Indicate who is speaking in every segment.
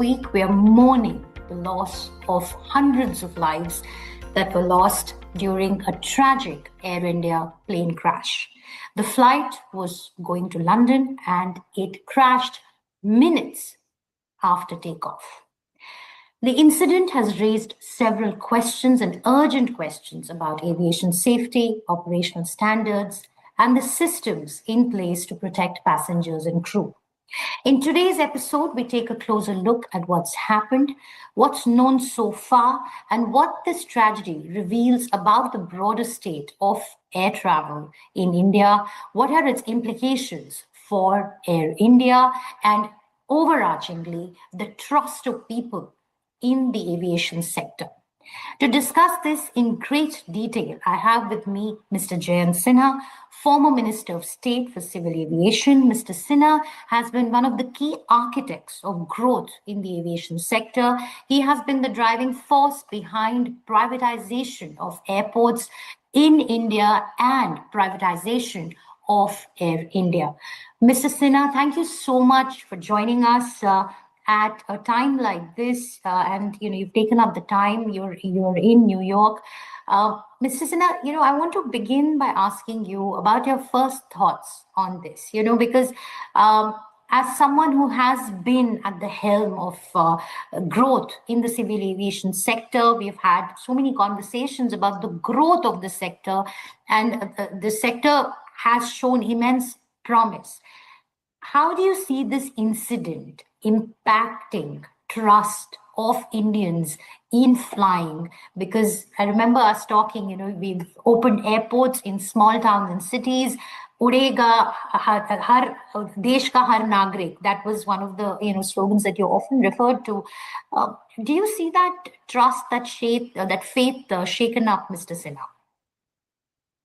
Speaker 1: week, we are mourning the loss of hundreds of lives that were lost during a tragic Air India plane crash. The flight was going to London and it crashed minutes after takeoff. The incident has raised several questions and urgent questions about aviation safety, operational standards, and the systems in place to protect passengers and crew. In today's episode, we take a closer look at what's happened, what's known so far, and what this tragedy reveals about the broader state of air travel in India. What are its implications for Air India and overarchingly the trust of people in the aviation sector? To discuss this in great detail, I have with me Mr. Jayant Sinha, former Minister of State for Civil Aviation. Mr. Sinha has been one of the key architects of growth in the aviation sector. He has been the driving force behind privatization of airports in India and privatization of Air India. Mr. Sinha, thank you so much for joining us at a time like this, and you've taken up the time. You're in New York, Mr. Sinha. I want to begin by asking you about your first thoughts on this. Because as someone who has been at the helm of growth in the civil aviation sector, we've had so many conversations about the growth of the sector, and the sector has shown immense promise. How do you see this incident impacting trust of Indians in flying? Because I remember us talking, we've opened airports in small towns and cities. Udega har desh ka har nagrik. That was one of the slogans that you often referred to. Do you see that trust, that faith shaken up, Mr. Sinha?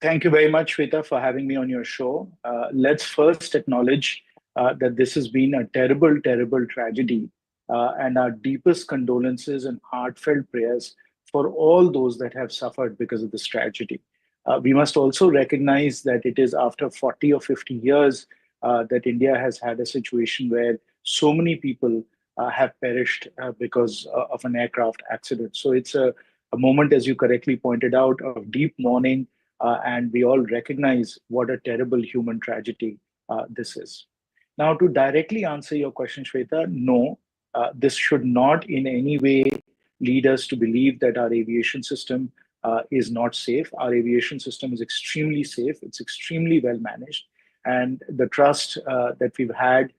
Speaker 2: Thank you very much, Shweta, for having me on your show. Let's first acknowledge that this has been a terrible, terrible tragedy, and our deepest condolences and heartfelt prayers for all those that have suffered because of this tragedy. We must also recognize that it is after 40 or 50 years that India has had a situation where so many people have perished because of an aircraft accident. So it's a moment, as you correctly pointed out, of deep mourning, and we all recognize what a terrible human tragedy this is. Now, to directly answer your question, Shweta, no, this should not in any way lead us to believe that our aviation system is not safe. Our aviation system is extremely safe. It's extremely well managed. And the trust that we've had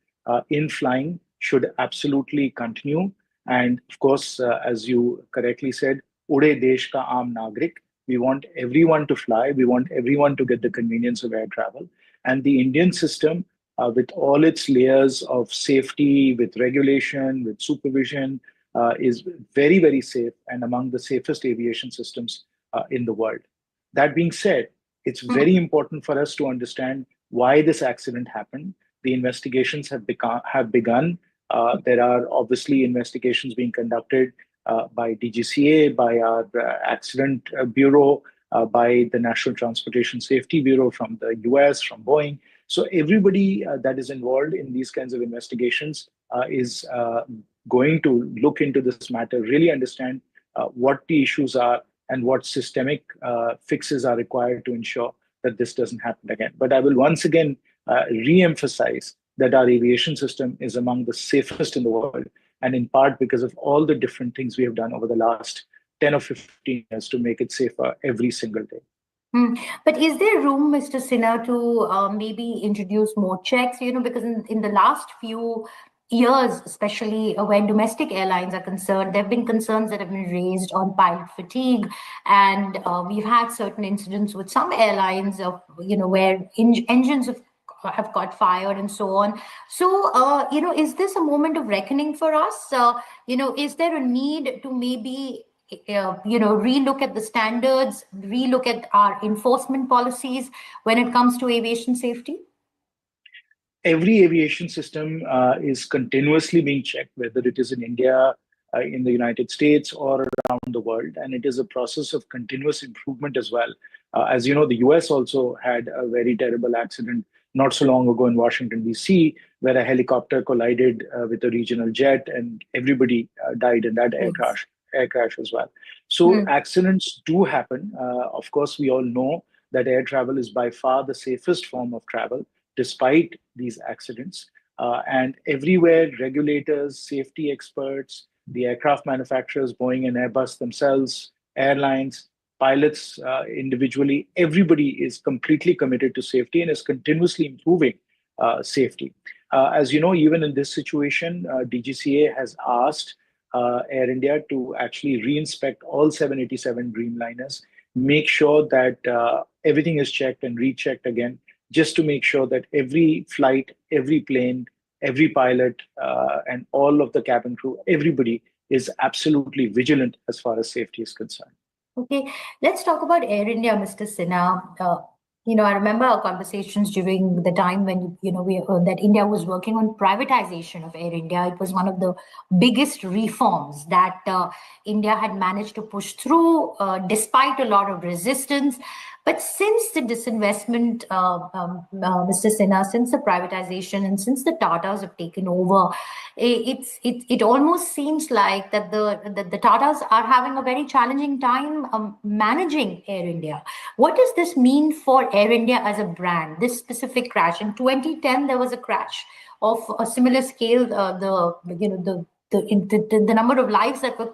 Speaker 2: in flying should absolutely continue. And of course, as you correctly said, Ude Desh ka aam nagrik. We want everyone to fly. We want everyone to get the convenience of air travel. And the Indian system, with all its layers of safety, with regulation, with supervision, is very, very safe and among the safest aviation systems in the world. That being said, it's very important for us to understand why this accident happened. The investigations have begun. There are obviously investigations being conducted by DGCA, by our accident bureau, by the National Transportation Safety Bureau from the US, from Boeing. So everybody that is involved in these kinds of investigations is going to look into this matter, really understand what the issues are and what systemic fixes are required to ensure that this doesn't happen again. But I will once again re-emphasize that our aviation system is among the safest in the world, and in part because of all the different things we have done over the last 10 or 15 years to make it safer every single day.
Speaker 1: But is there room, Mr. Sinha, to maybe introduce more checks? Because in the last few years, especially when domestic airlines are concerned, there have been concerns that have been raised on pilot fatigue, and we've had certain incidents with some airlines of where engines have got fired and so on. So is this a moment of reckoning for us? Is there a need to maybe relook at the standards, relook at our enforcement policies when it comes to aviation safety?
Speaker 2: Every aviation system is continuously being checked, whether it is in India, in the United States, or around the world. And it is a process of continuous improvement as well. As you know, the US also had a very terrible accident not so long ago in Washington, D.C., where a helicopter collided with a regional jet and everybody died in that
Speaker 1: Yes.
Speaker 2: air crash as well. So accidents do happen. Of course, we all know that air travel is by far the safest form of travel, despite these accidents. And everywhere, regulators, safety experts, the aircraft manufacturers, Boeing and Airbus themselves, airlines, pilots individually, everybody is completely committed to safety and is continuously improving safety. As you know, even in this situation, DGCA has asked Air India to actually reinspect all 787 Dreamliners, make sure that everything is checked and rechecked again, just to make sure that every flight, every plane, every pilot, and all of the cabin crew, everybody is absolutely vigilant as far as safety is concerned.
Speaker 1: Okay, let's talk about Air India, Mr. Sinha. I remember our conversations during the time when we that India was working on privatization of Air India. It was one of the biggest reforms that India had managed to push through, despite a lot of resistance. But since the disinvestment, Mr. Sinha, since the privatization and since the Tatas have taken over, it almost seems like that the Tatas are having a very challenging time managing Air India. What does this mean for Air India as a brand? This specific crash in 2010, there was a crash of a similar scale. The number of lives that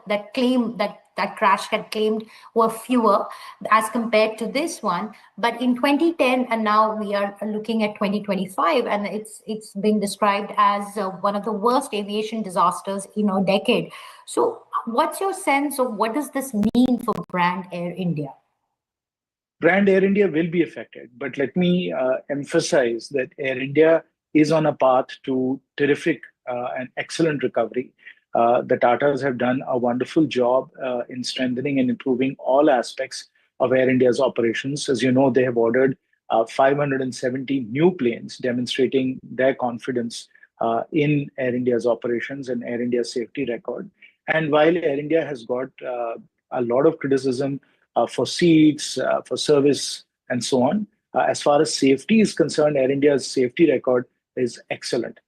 Speaker 1: crash had claimed were fewer as compared to this one. But in 2010, and now we are looking at 2025, and it's been described as one of the worst aviation disasters in a decade. So, what's your sense of what does this mean for brand Air India?
Speaker 2: Brand Air India will be affected, but let me emphasize that Air India is on a path to terrific and excellent recovery. The Tatas have done a wonderful job in strengthening and improving all aspects of Air India's operations. As you know, they have ordered 570 new planes, demonstrating their confidence in Air India's operations and Air India's safety record. And while Air India has got a lot of criticism for seats, for service, and so on. As far as safety is concerned, Air India's safety record is excellent.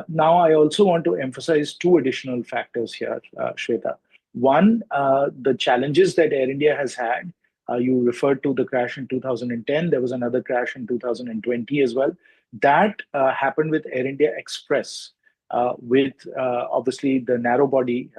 Speaker 2: Now, I also want to emphasize two additional factors here, Shweta. One, the challenges that Air India has had. You referred to the crash in 2010. There was another crash in 2020 as well. That happened with Air India Express, with obviously the narrow body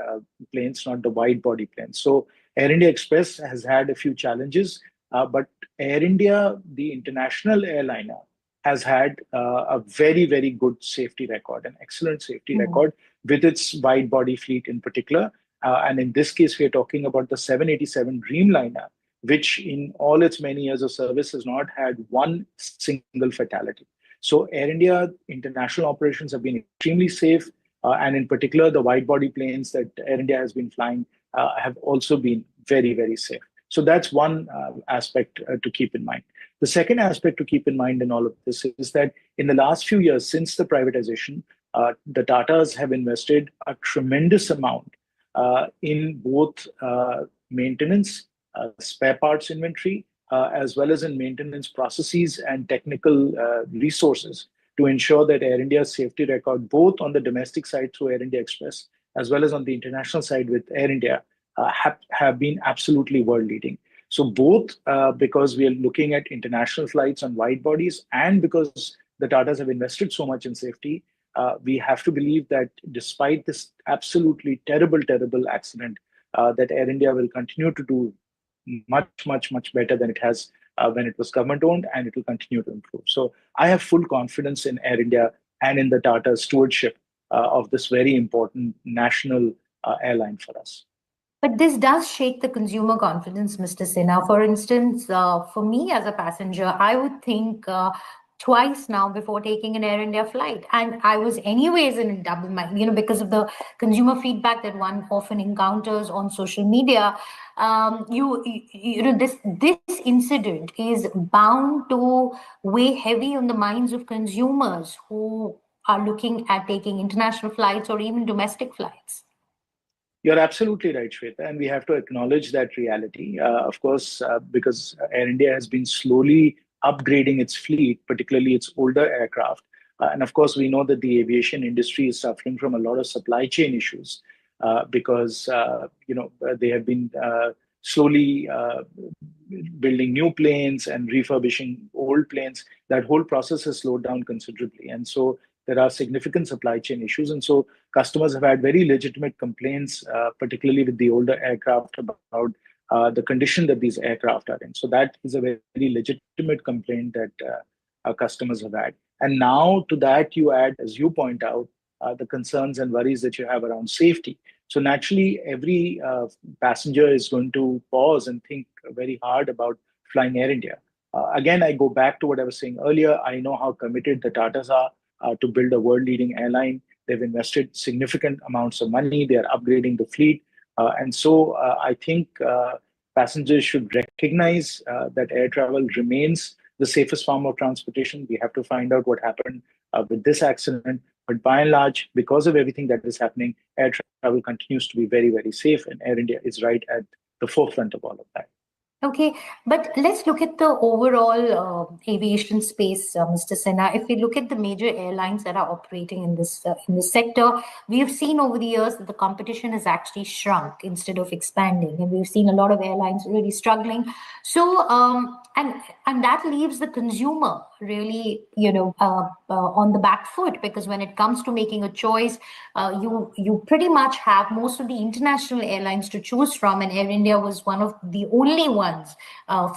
Speaker 2: planes, not the wide body planes. So Air India Express has had a few challenges, but Air India, the international airliner, has had a very, very good safety record, an excellent safety record with its wide body fleet in particular. And in this case, we are talking about the 787 Dreamliner, which in all its many years of service has not had one single fatality. So Air India international operations have been extremely safe, and in particular, the wide body planes that Air India has been flying have also been very, very safe. So that's one aspect to keep in mind. The second aspect to keep in mind in all of this is that in the last few years, since the privatization, the Tatas have invested a tremendous amount in both maintenance, spare parts inventory, as well as in maintenance processes and technical resources to ensure that Air India's safety record, both on the domestic side through Air India Express, as well as on the international side with Air India, have been absolutely world leading. So both because we are looking at international flights on wide bodies and because the Tatas have invested so much in safety, we have to believe that despite this absolutely terrible, terrible accident, that Air India will continue to do much, much, much better than it has when it was government owned, and it will continue to improve. So I have full confidence in Air India and in the Tata stewardship of this very important national airline for us.
Speaker 1: But this does shake the consumer confidence, Mr. Sinha. For instance, for me as a passenger, I would think twice now before taking an Air India flight. And I was anyways in a double mind, because of the consumer feedback that one often encounters on social media. This incident is bound to weigh heavy on the minds of consumers who are looking at taking international flights or even domestic flights.
Speaker 2: You're absolutely right, Shweta, and we have to acknowledge that reality. Of course, because Air India has been slowly upgrading its fleet, particularly its older aircraft. And of course, we know that the aviation industry is suffering from a lot of supply chain issues because they have been slowly building new planes and refurbishing old planes. That whole process has slowed down considerably, and so there are significant supply chain issues. And so customers have had very legitimate complaints, particularly with the older aircraft, about the condition that these aircraft are in. So that is a very legitimate complaint that our customers have had. And now to that you add, as you point out, the concerns and worries that you have around safety. So naturally, every passenger is going to pause and think very hard about flying Air India. Again, I go back to what I was saying earlier. I know how committed the Tatas are to build a world-leading airline. They've invested significant amounts of money. They are upgrading the fleet. And so I think passengers should recognize that air travel remains the safest form of transportation. We have to find out what happened with this accident. But by and large, because of everything that is happening, air travel continues to be very, very safe. And Air India is right at the forefront of all of that.
Speaker 1: Okay, but let's look at the overall aviation space, Mr. Sinha. If we look at the major airlines that are operating in this sector, we have seen over the years that the competition has actually shrunk instead of expanding, and we've seen a lot of airlines really struggling. So, and that leaves the consumer really, on the back foot, because when it comes to making a choice, you pretty much have most of the international airlines to choose from, and Air India was one of the only ones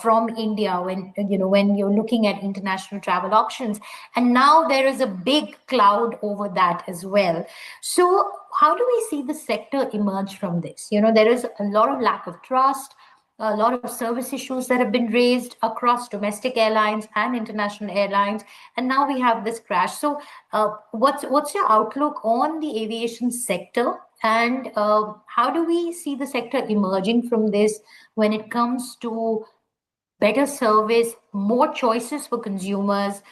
Speaker 1: from India when you're looking at international travel options. And now there is a big cloud over that as well. So how do we see the sector emerge from this? There is a lot of lack of trust, a lot of service issues that have been raised across domestic airlines and international airlines, and now we have this crash. So what's your outlook on the aviation sector, and how do we see the sector emerging from this when it comes to better service, more choices for consumers?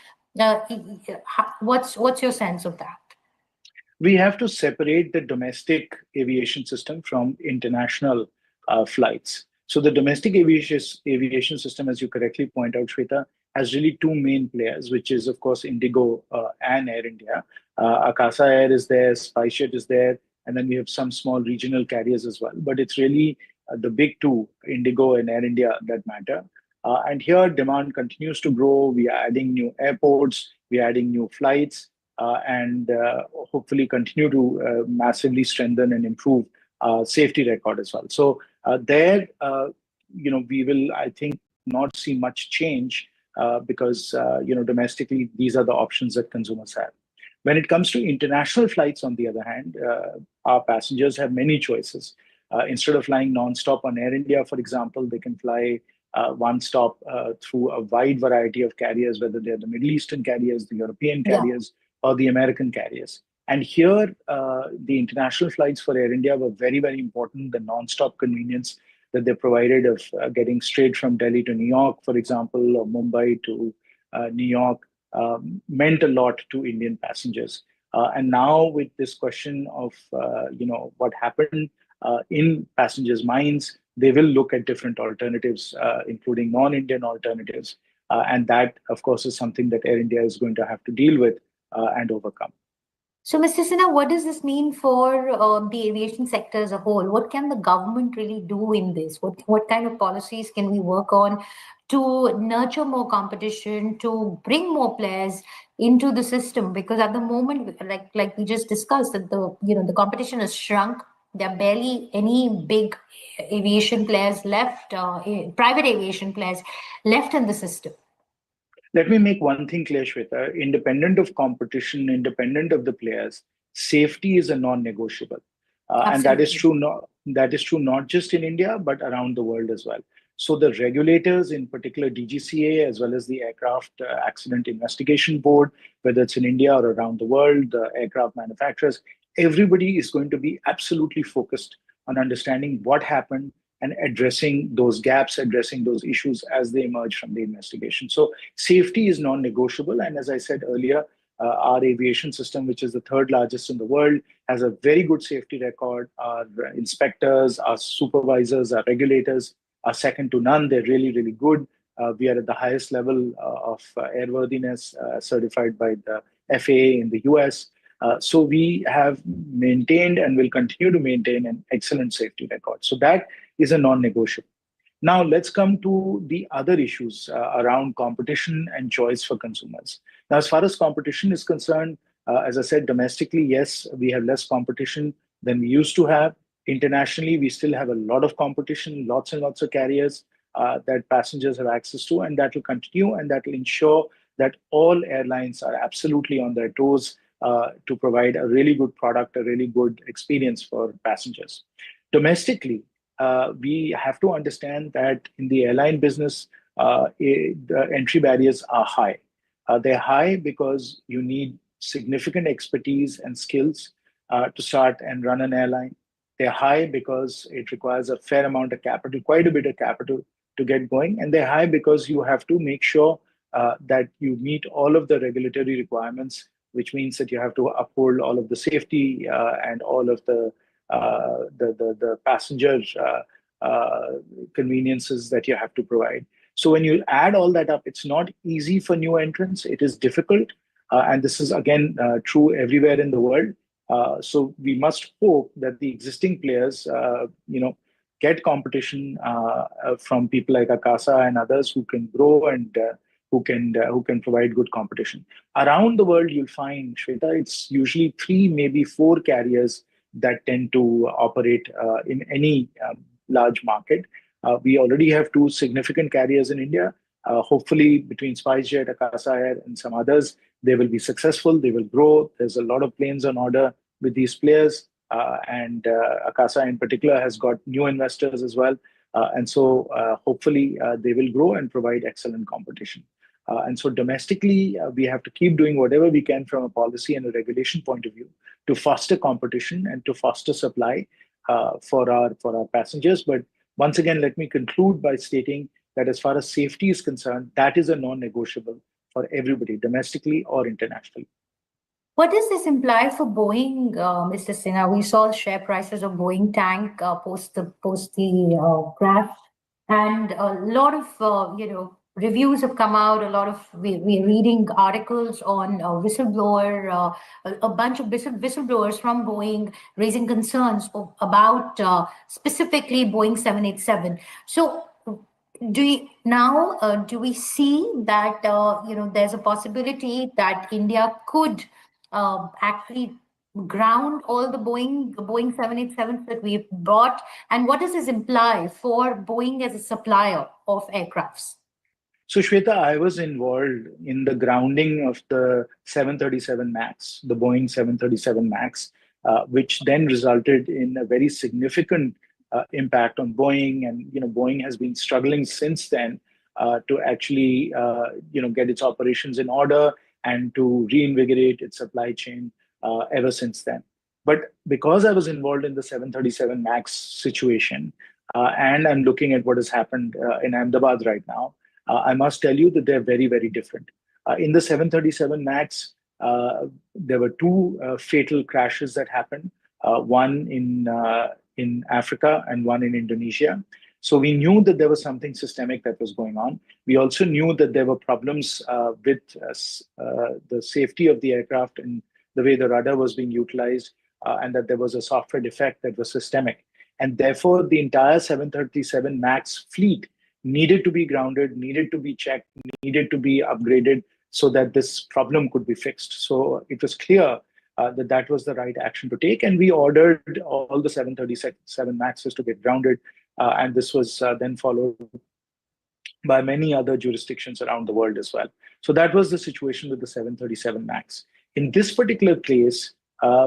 Speaker 1: What's your sense of that?
Speaker 2: We have to separate the domestic aviation system from international flights. So the domestic aviation system, as you correctly point out, Shweta, has really two main players, which is, of course, Indigo and Air India. Akasa Air is there, SpiceJet is there, and then we have some small regional carriers as well. But it's really the big two, Indigo and Air India, that matter. And here, demand continues to grow. We are adding new airports, we are adding new flights, and hopefully continue to massively strengthen and improve safety record as well. So we will, I think, not see much change because domestically these are the options that consumers have. When it comes to international flights, on the other hand, our passengers have many choices. Instead of flying non-stop on Air India, for example, they can fly one stop through a wide variety of carriers, whether they're the Middle Eastern carriers, the European carriers, or the American carriers. And here, the international flights for Air India were very, very important. The non-stop convenience that they provided of getting straight from Delhi to New York, for example, or Mumbai to New York, meant a lot to Indian passengers. And now with this question of, what happened in passengers' minds, they will look at different alternatives, including non-Indian alternatives. And that, of course, is something that Air India is going to have to deal with and overcome.
Speaker 1: So, Mr. Sinha, what does this mean for the aviation sector as a whole? What can the government really do in this? What kind of policies can we work on to nurture more competition, to bring more players into the system? Because at the moment, like we just discussed, that the competition has shrunk. There are barely any big aviation players left, private aviation players left in the system.
Speaker 2: Let me make one thing clear, Shweta. Independent of competition, independent of the players, safety is a non-negotiable. And that is true not just in India, but around the world as well. So the regulators, in particular DGCA, as well as the Aircraft Accident Investigation Board, whether it's in India or around the world, the aircraft manufacturers, everybody is going to be absolutely focused on understanding what happened and addressing those gaps, addressing those issues as they emerge from the investigation. So safety is non-negotiable. And as I said earlier, our aviation system, which is the third largest in the world, has a very good safety record. Our inspectors, our supervisors, our regulators are second to none. They're really, really good. We are at the highest level of airworthiness certified by the FAA in the US. So we have maintained and will continue to maintain an excellent safety record. So that is a non-negotiable. Now, let's come to the other issues around competition and choice for consumers. Now, as far as competition is concerned, as I said, domestically, yes, we have less competition than we used to have. Internationally, we still have a lot of competition, lots and lots of carriers that passengers have access to, and that will continue, and that will ensure that all airlines are absolutely on their toes to provide a really good product, a really good experience for passengers. Domestically, we have to understand that in the airline business, the entry barriers are high. They're high because you need significant expertise and skills to start and run an airline. They're high because it requires a fair amount of capital, quite a bit of capital to get going. And they're high because you have to make sure that you meet all of the regulatory requirements, which means that you have to uphold all of the safety and all of the passenger conveniences that you have to provide. So when you add all that up, it's not easy for new entrants. It is difficult. And this is, again, true everywhere in the world. So we must hope that the existing players, get competition from people like Akasa and others who can grow and who can provide good competition. Around the world, you'll find, Shweta, it's usually 3, maybe 4 carriers that tend to operate in any large market. We already have 2 significant carriers in India. Hopefully, between SpiceJet, Akasa Air, and some others, they will be successful. They will grow. There's a lot of planes on order with these players, and Akasa in particular has got new investors as well. And so hopefully they will grow and provide excellent competition. And so domestically, we have to keep doing whatever we can from a policy and a regulation point of view to foster competition and to foster supply for our passengers. But once again, let me conclude by stating that as far as safety is concerned, that is a non-negotiable for everybody, domestically or internationally.
Speaker 1: What does this imply for Boeing, Mr. Sinha? We saw share prices of Boeing tank post the crash, and a lot of reviews have come out. A lot of we're reading articles on whistleblower, a bunch of whistleblowers from Boeing raising concerns about specifically Boeing 787. So do we see that there's a possibility that India could actually ground all the Boeing 787s that we've bought? And what does this imply for Boeing as a supplier of aircrafts?
Speaker 2: So, Shweta, I was involved in the grounding of the 737 MAX, the Boeing 737 MAX, which then resulted in a very significant impact on Boeing. And Boeing has been struggling since then to actually get its operations in order and to reinvigorate its supply chain ever since then. But because I was involved in the 737 MAX situation, and I'm looking at what has happened in Ahmedabad right now, I must tell you that they're very, very different. In the 737 MAX, there were 2 fatal crashes that happened, one in Africa and one in Indonesia. So we knew that there was something systemic that was going on. We also knew that there were problems with the safety of the aircraft and the way the rudder was being utilized, and that there was a software defect that was systemic. And therefore, the entire 737 MAX fleet needed to be grounded, needed to be checked, needed to be upgraded so that this problem could be fixed. So it was clear that was the right action to take. And we ordered all the 737 MAXs to get grounded. And this was then followed by many other jurisdictions around the world as well. So that was the situation with the 737 MAX. In this particular case,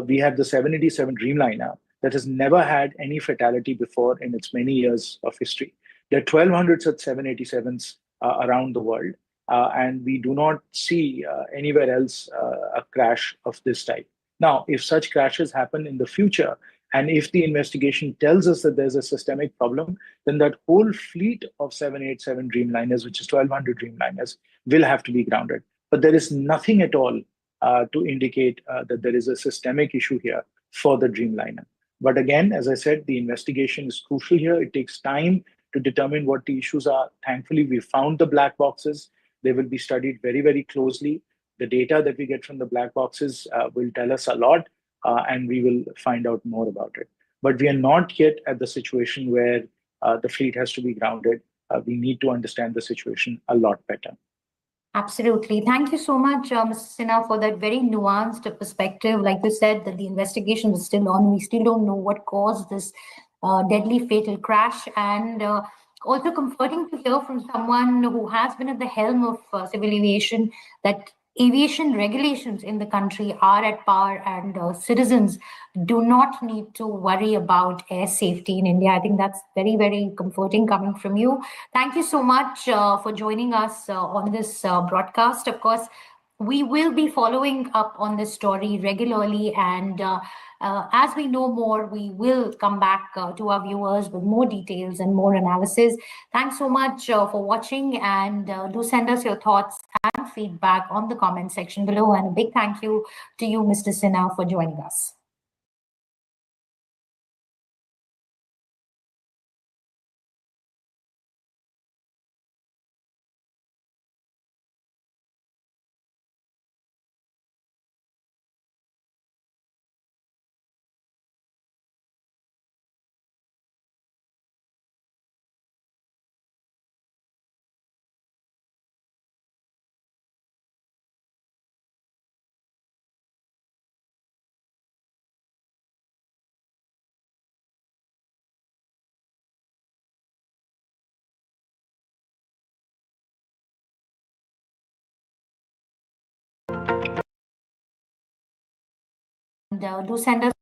Speaker 2: we have the 787 Dreamliner that has never had any fatality before in its many years of history. There are 1,200 such 787s around the world, and we do not see anywhere else a crash of this type. Now, if such crashes happen in the future, and if the investigation tells us that there's a systemic problem, then that whole fleet of 787 Dreamliners, which is 1,200 Dreamliners, will have to be grounded. But there is nothing at all to indicate that there is a systemic issue here for the Dreamliner. But again, as I said, the investigation is crucial here. It takes time to determine what the issues are. Thankfully, we found the black boxes. They will be studied very, very closely. The data that we get from the black boxes will tell us a lot, and we will find out more about it. But we are not yet at the situation where the fleet has to be grounded. We need to understand the situation a lot better.
Speaker 1: Absolutely. Thank you so much, Mr. Sinha, for that very nuanced perspective. Like you said, that the investigation is still on. We still don't know what caused this deadly fatal crash. And also comforting to hear from someone who has been at the helm of civil aviation that aviation regulations in the country are at par, and citizens do not need to worry about air safety in India. I think that's very, very comforting coming from you. Thank you so much for joining us on this broadcast. Of course, we will be following up on this story regularly, and as we know more, we will come back to our viewers with more details and more analysis. Thanks so much for watching, and do send us your thoughts and feedback on the comment section below. And a big thank you to you, Mr. Sinha, for joining us. And do send us